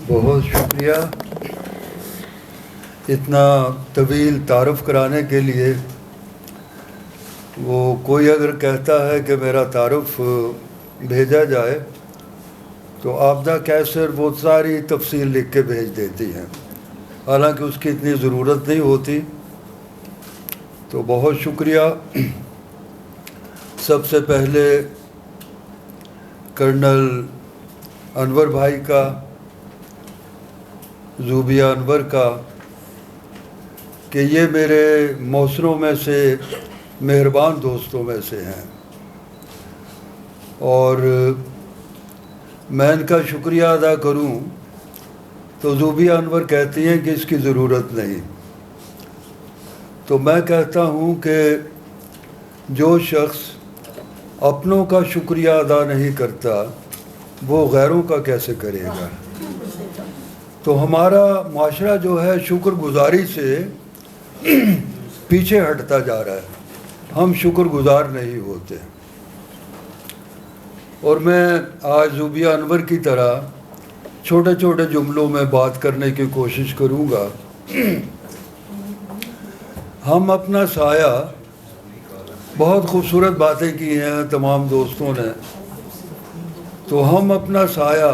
بہت شکریہ اتنا طویل تعارف کرانے کے لیے۔ وہ کوئی اگر کہتا ہے کہ میرا تعارف بھیجا جائے تو آبدہ کیسر وہ ساری تفصیل لکھ کے بھیج دیتی ہیں، حالانکہ اس کی اتنی ضرورت نہیں ہوتی۔ تو بہت شکریہ سب سے پہلے کرنل انور بھائی کا، زوبیہ انور کا، کہ یہ میرے محسنوں میں سے مہربان دوستوں میں سے ہیں، اور میں ان کا شکریہ ادا کروں تو زوبیہ انور کہتی ہیں کہ اس کی ضرورت نہیں۔ تو میں کہتا ہوں کہ جو شخص اپنوں کا شکریہ ادا نہیں کرتا وہ غیروں کا کیسے کرے گا؟ تو ہمارا معاشرہ جو ہے شکر گزاری سے پیچھے ہٹتا جا رہا ہے، ہم شکر گزار نہیں ہوتے۔ اور میں آج زوبیہ انور کی طرح چھوٹے چھوٹے جملوں میں بات کرنے کی کوشش کروں گا۔ ہم اپنا سایہ، بہت خوبصورت باتیں کی ہیں تمام دوستوں نے، تو ہم اپنا سایہ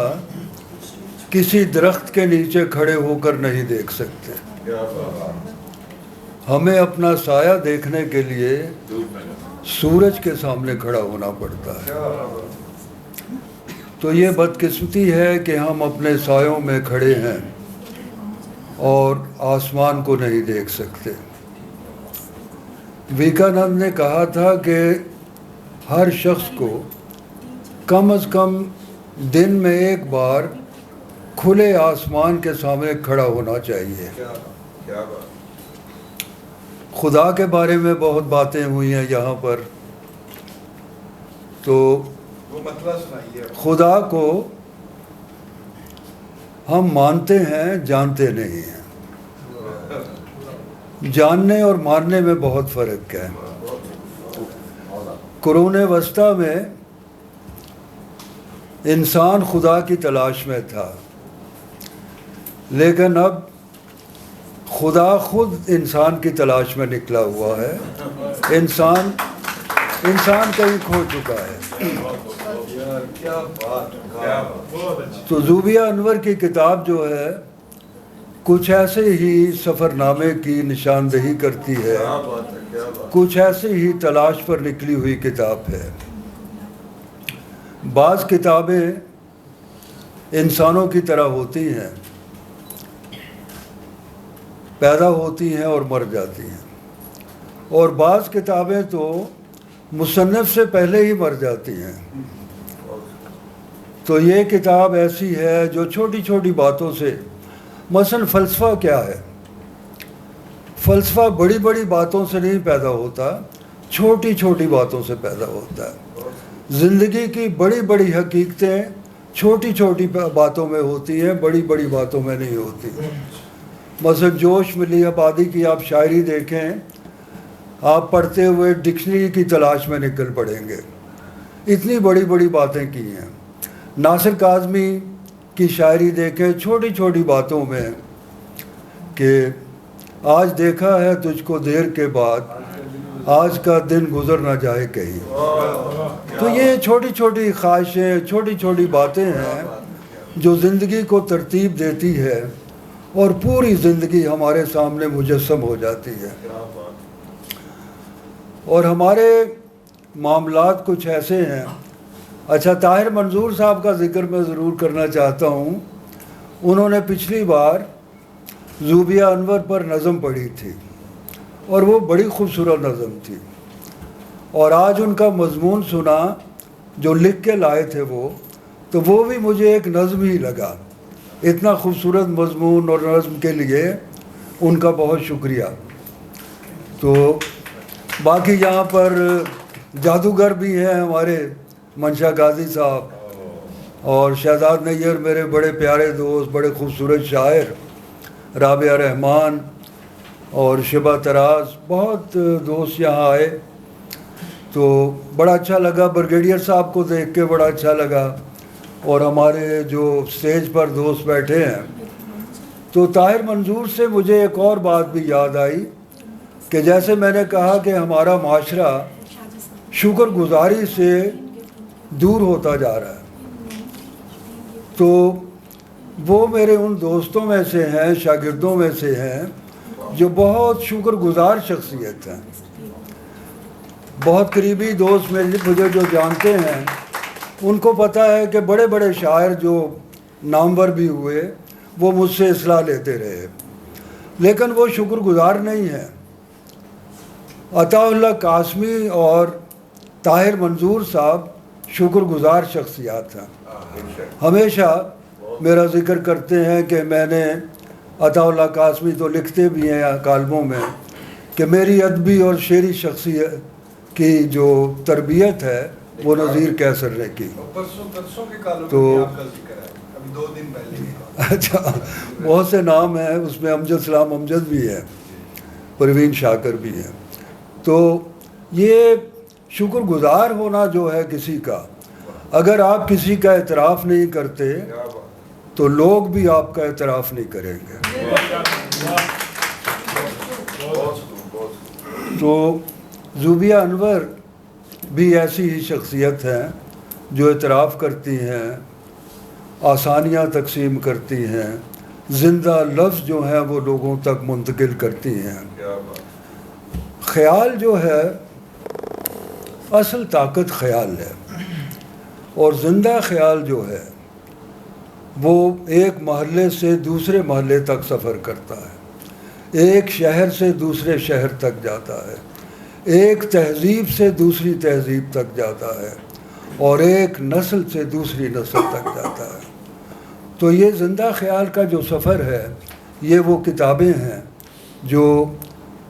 کسی درخت کے نیچے کھڑے ہو کر نہیں دیکھ سکتے، ہمیں اپنا سایہ دیکھنے کے لیے سورج کے سامنے کھڑا ہونا پڑتا ہے۔ تو یہ بدقسمتی ہے کہ ہم اپنے سایوں میں کھڑے ہیں اور آسمان کو نہیں دیکھ سکتے۔ ویکانند نے کہا تھا کہ ہر شخص کو کم از کم دن میں ایک بار کھلے آسمان کے سامنے کھڑا ہونا چاہیے۔ خدا کے بارے میں بہت باتیں ہوئی ہیں یہاں پر، تو خدا کو ہم مانتے ہیں، جانتے نہیں ہیں۔ جاننے اور ماننے میں بہت فرق ہے۔ قرون وسطیٰ میں انسان خدا کی تلاش میں تھا، لیکن اب خدا خود انسان کی تلاش میں نکلا ہوا ہے۔ انسان کہیں کھو چکا ہے۔ تو زوبیہ انور کی کتاب جو ہے کچھ ایسے ہی سفر نامے کی نشاندہی کرتی ہے، کچھ ایسے ہی تلاش پر نکلی ہوئی کتاب ہے۔ بعض کتابیں انسانوں کی طرح ہوتی ہیں، پیدا ہوتی ہیں اور مر جاتی ہیں، اور بعض کتابیں تو مصنف سے پہلے ہی مر جاتی ہیں۔ تو یہ کتاب ایسی ہے جو چھوٹی چھوٹی باتوں سے، مثلا فلسفہ کیا ہے؟ فلسفہ بڑی بڑی باتوں سے نہیں پیدا ہوتا، چھوٹی چھوٹی باتوں سے پیدا ہوتا ہے۔ زندگی کی بڑی بڑی حقیقتیں چھوٹی چھوٹی باتوں میں ہوتی ہیں، بڑی بڑی باتوں میں نہیں ہوتی۔ مثلا جوش ملی آبادی کی آپ شاعری دیکھیں، آپ پڑھتے ہوئے ڈکشنری کی تلاش میں نکل پڑیں گے، اتنی بڑی بڑی باتیں کی ہیں۔ ناصر کاظمی کی شاعری دیکھیں، چھوٹی چھوٹی باتوں میں، کہ آج دیکھا ہے تجھ کو دیر کے بعد، آج کا دن گزر نہ جائے کہیں۔ تو یہ چھوٹی چھوٹی خواہشیں، چھوٹی چھوٹی باتیں ہیں جو زندگی کو ترتیب دیتی ہے اور پوری زندگی ہمارے سامنے مجسم ہو جاتی ہے۔ اور ہمارے معاملات کچھ ایسے ہیں۔ اچھا، طاہر منظور صاحب کا ذکر میں ضرور کرنا چاہتا ہوں۔ انہوں نے پچھلی بار زوبیہ انور پر نظم پڑھی تھی اور وہ بڑی خوبصورت نظم تھی، اور آج ان کا مضمون سنا جو لکھ کے لائے تھے وہ، تو وہ بھی مجھے ایک نظم ہی لگا۔ اتنا خوبصورت مضمون اور نظم کے لیے ان کا بہت شکریہ۔ تو باقی یہاں پر جادوگر بھی ہیں ہمارے منشا غازی صاحب، اور شہزاد نیّر میرے بڑے پیارے دوست، بڑے خوبصورت شاعر، رابعہ رحمان اور شبہ طراز، بہت دوست یہاں آئے، تو بڑا اچھا لگا۔ بریگیڈیئر صاحب کو دیکھ کے بڑا اچھا لگا، اور ہمارے جو اسٹیج پر دوست بیٹھے ہیں، تو طاہر منظور سے مجھے ایک اور بات بھی یاد آئی کہ جیسے میں نے کہا کہ ہمارا معاشرہ شکر گزاری سے دور ہوتا جا رہا ہے، تو وہ میرے ان دوستوں میں سے ہیں، شاگردوں میں سے ہیں جو بہت شکر گزار شخصیت ہیں. بہت قریبی دوست مجھے جو جانتے ہیں ان کو پتہ ہے کہ بڑے بڑے شاعر جو نامور بھی ہوئے وہ مجھ سے اصلاح لیتے رہے، لیکن وہ شکر گزار نہیں ہیں. عطا اللہ قاسمی اور طاہر منظور صاحب شکر گزار شخصیات ہیں. ہمیشہ میرا ذکر کرتے ہیں کہ میں نے عطا اللہ قاسمی تو لکھتے بھی ہیں کالموں میں کہ میری ادبی اور شعری شخصیت کی جو تربیت ہے وہ نظیر قیصر نے کی. تو اچھا بہت سے نام ہیں اس میں، امجد سلام امجد بھی ہے، پروین شاکر بھی ہے. تو یہ شکر گزار ہونا جو ہے کسی کا، اگر آپ کسی کا اعتراف نہیں کرتے تو لوگ بھی آپ کا اعتراف نہیں کریں گے. تو زوبیہ انور بھی ایسی ہی شخصیت ہیں جو اعتراف کرتی ہیں، آسانیاں تقسیم کرتی ہیں، زندہ لفظ جو ہیں وہ لوگوں تک منتقل کرتی ہیں. خیال جو ہے اصل طاقت خیال ہے، اور زندہ خیال جو ہے وہ ایک محلے سے دوسرے محلے تک سفر کرتا ہے، ایک شہر سے دوسرے شہر تک جاتا ہے، ایک تہذیب سے دوسری تہذیب تک جاتا ہے، اور ایک نسل سے دوسری نسل تک جاتا ہے. تو یہ زندہ خیال کا جو سفر ہے یہ وہ کتابیں ہیں جو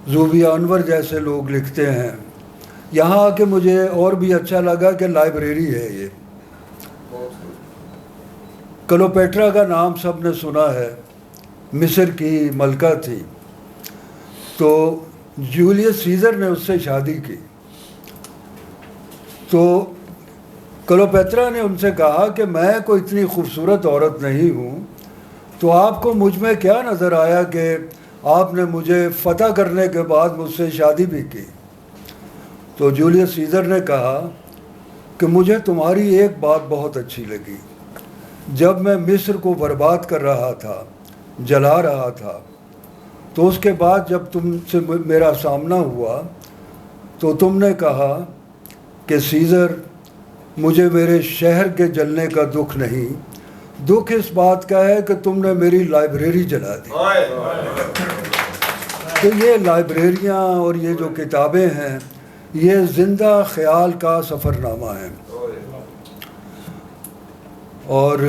زوبیہ انور جیسے لوگ لکھتے ہیں. یہاں آ کے مجھے اور بھی اچھا لگا کہ لائبریری ہے. یہ کلوپیٹرا کا نام سب نے سنا ہے، مصر کی ملکہ تھی. تو جولیس سیزر نے اس سے شادی کی. تو کلوپیٹرا نے ان سے کہا کہ میں کوئی اتنی خوبصورت عورت نہیں ہوں، تو آپ کو مجھ میں کیا نظر آیا کہ آپ نے مجھے فتح کرنے کے بعد مجھ سے شادی بھی کی؟ تو جولیس سیزر نے کہا کہ مجھے تمہاری ایک بات بہت اچھی لگی. جب میں مصر کو برباد کر رہا تھا، جلا رہا تھا، تو اس کے بعد جب تم سے میرا سامنا ہوا تو تم نے کہا کہ سیزر مجھے میرے شہر کے جلنے کا دکھ نہیں، دکھ اس بات کا ہے کہ تم نے میری لائبریری جلا دی. تو یہ لائبریریاں اور یہ جو کتابیں ہیں یہ زندہ خیال کا سفر نامہ ہے. اور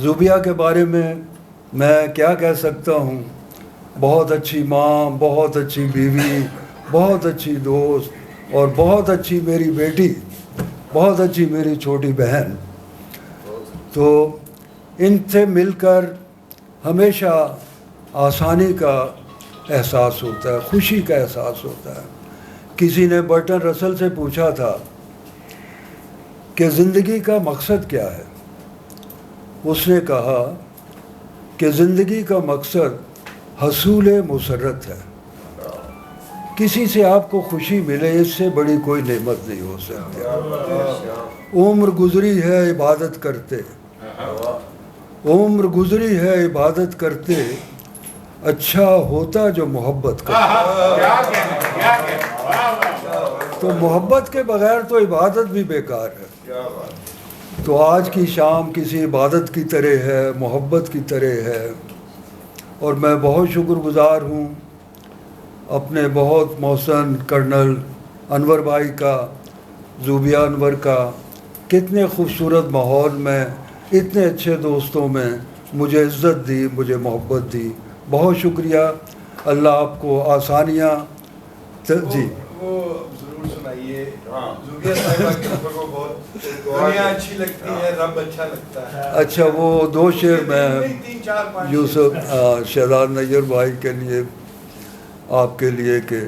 زوبیہ کے بارے میں کیا کہہ سکتا ہوں، بہت اچھی ماں، بہت اچھی بیوی، بہت اچھی دوست، اور بہت اچھی میری بیٹی، بہت اچھی میری چھوٹی بہن. تو ان سے مل کر ہمیشہ آسانی کا احساس ہوتا ہے، خوشی کا احساس ہوتا ہے. کسی نے برٹن رسل سے پوچھا تھا کہ زندگی کا مقصد کیا ہے؟ اس نے کہا کہ زندگی کا مقصد حصول مسرت ہے. کسی سے آپ کو خوشی ملے، اس سے بڑی کوئی نعمت نہیں ہو سکتی. عمر گزری ہے عبادت کرتے، عمر گزری ہے عبادت کرتے، اچھا ہوتا جو محبت کرتے. تو محبت کے بغیر تو عبادت بھی بیکار ہے. تو آج کی شام کسی عبادت کی طرح ہے، محبت کی طرح ہے. اور میں بہت شکر گزار ہوں اپنے بہت محسن کرنل انور بھائی کا، زوبیہ انور کا. کتنے خوبصورت ماحول میں، اتنے اچھے دوستوں میں مجھے عزت دی، مجھے محبت دی. بہت شکریہ. اللہ آپ کو آسانیاں جی وہ ضرور سنائیے. زوبیہ صاحبہ کے اوپر وہ بہت دنیا اچھی لگتی ہے، رب اچھا لگتا ہے. اچھا وہ دو شعر میں یوسف شہزاد نیّر بھائی کے لیے، آپ کے لیے، کہ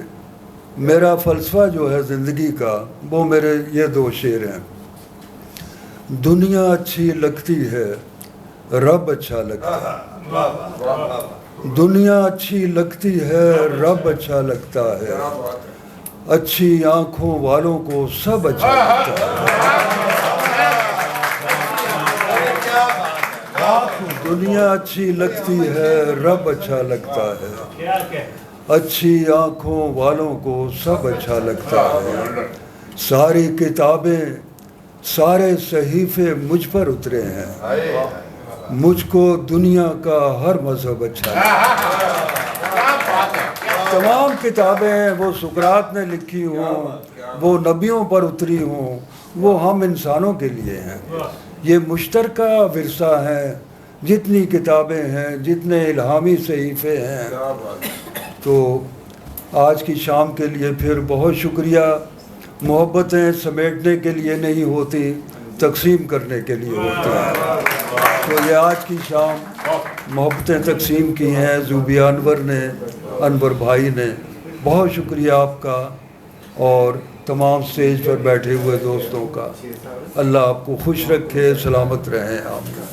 میرا فلسفہ جو ہے زندگی کا وہ میرے یہ دو شعر ہیں. دنیا اچھی لگتی ہے رب اچھا لگتا ہے. واہ واہ واہ واہ. دنیا اچھی لگتی ہے رب اچھا لگتا ہے. اچھی آنکھوں والوں کو سب اچھا لگتا ہے. دنیا اچھی لگتی ہے رب اچھا لگتا ہے. اچھی آنکھوں والوں کو سب اچھا لگتا ہے. ساری کتابیں سارے صحیفے مجھ پر اترے ہیں. مجھ کو دنیا کا ہر مذہب اچھا لگتا ہے. تمام کتابیں وہ سقراط نے لکھی ہوں، وہ نبیوں پر اتری ہوں، وہ ہم انسانوں کے لیے ہیں. یہ مشترکہ ورثہ ہے. جتنی کتابیں ہیں، جتنے الہامی صحیفے ہیں. تو آج کی شام کے لیے پھر بہت شکریہ. محبتیں سمیٹنے کے لیے نہیں ہوتی، تقسیم کرنے کے لیے ہوتی ہیں. تو یہ آج کی شام محبتیں تقسیم کی ہیں زوبیہ انور نے، انور بھائی نے. بہت شکریہ آپ کا اور تمام اسٹیج پر بیٹھے ہوئے دوستوں کا. اللہ آپ کو خوش رکھے، سلامت رہیں آپ.